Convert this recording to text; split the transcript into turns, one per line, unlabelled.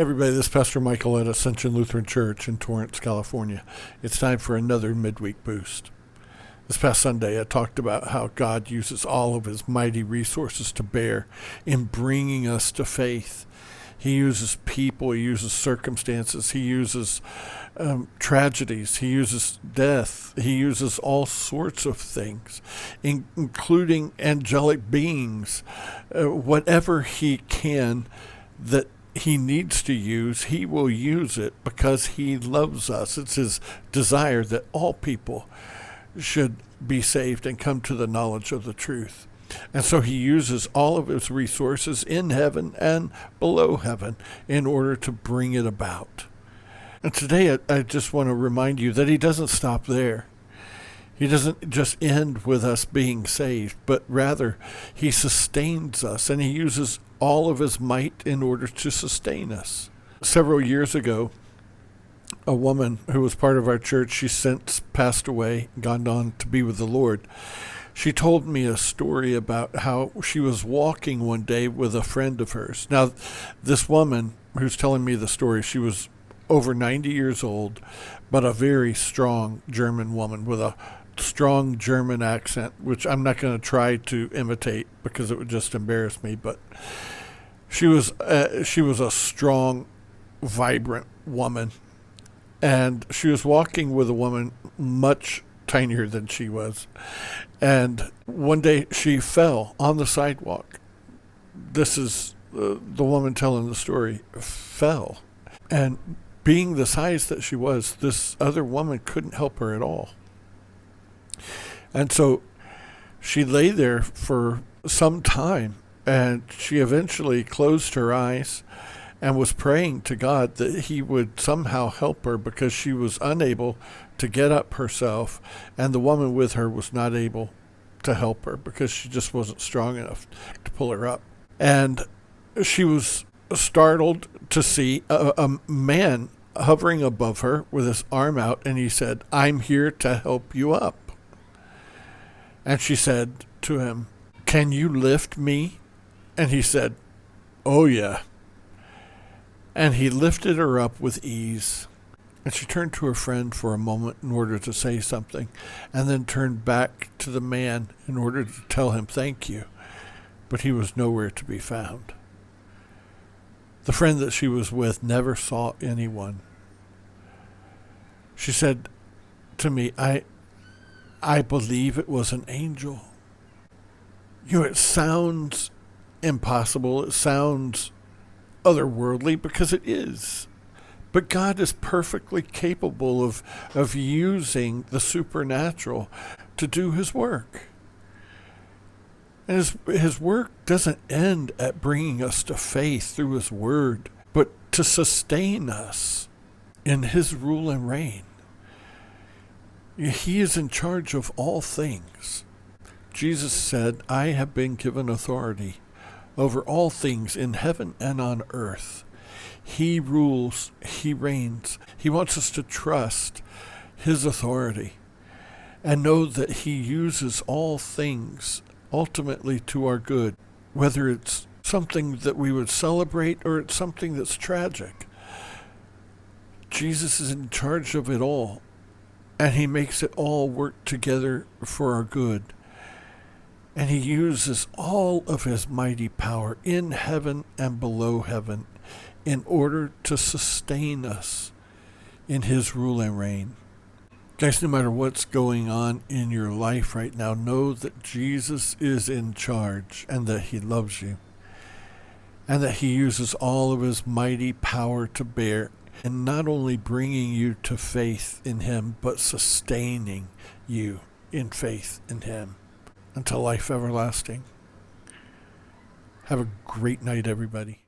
Everybody, this is Pastor Michael at Ascension Lutheran Church in Torrance, California. It's time for another Midweek Boost. This past Sunday, I talked about how God uses all of his mighty resources to bear in bringing us to faith. He uses people, he uses circumstances, he uses tragedies, he uses death, he uses all sorts of things, including angelic beings. Whatever he can that he needs to use, he will use it because he loves us. It's his desire that all people should be saved and come to the knowledge of the truth. And so he uses all of his resources in heaven and below heaven in order to bring it about. And today I just want to remind you that he doesn't stop there. He doesn't just end with us being saved, but rather he sustains us, and he uses all of his might in order to sustain us. Several years ago, a woman who was part of our church, she's since passed away, gone on to be with the Lord. She told me a story about how she was walking one day with a friend of hers. Now, this woman who's telling me the story, she was over 90 years old, but a very strong German woman with a strong German accent, which I'm not going to try to imitate because it would just embarrass me. But she was a strong, vibrant woman, and she was walking with a woman much tinier than she was. And one day she fell on the sidewalk. This is the woman telling the story, fell. And being the size that she was, this other woman couldn't help her at all. And so she lay there for some time, and she eventually closed her eyes and was praying to God that he would somehow help her because she was unable to get up herself, and the woman with her was not able to help her because she just wasn't strong enough to pull her up. And she was startled to see a man hovering above her with his arm out, and he said, "I'm here to help you up." And she said to him, "Can you lift me?" And he said, "Oh, yeah." And he lifted her up with ease. And she turned to her friend for a moment in order to say something, and then turned back to the man in order to tell him thank you. But he was nowhere to be found. The friend that she was with never saw anyone. She said to me, I believe it was an angel. It sounds impossible. It sounds otherworldly because it is. But God is perfectly capable of using the supernatural to do his work. And his work doesn't end at bringing us to faith through his word, but to sustain us in his rule and reign. He is in charge of all things. Jesus said, "I have been given authority over all things in heaven and on earth." He rules, he reigns. He wants us to trust his authority and know that he uses all things ultimately to our good, whether it's something that we would celebrate or it's something that's tragic. Jesus is in charge of it all, and he makes it all work together for our good. And he uses all of his mighty power in heaven and below heaven in order to sustain us in his rule and reign. Guys, no matter what's going on in your life right now, know that Jesus is in charge and that he loves you, and that he uses all of his mighty power to bear, and not only bringing you to faith in him, but sustaining you in faith in him until life everlasting. Have a great night, everybody.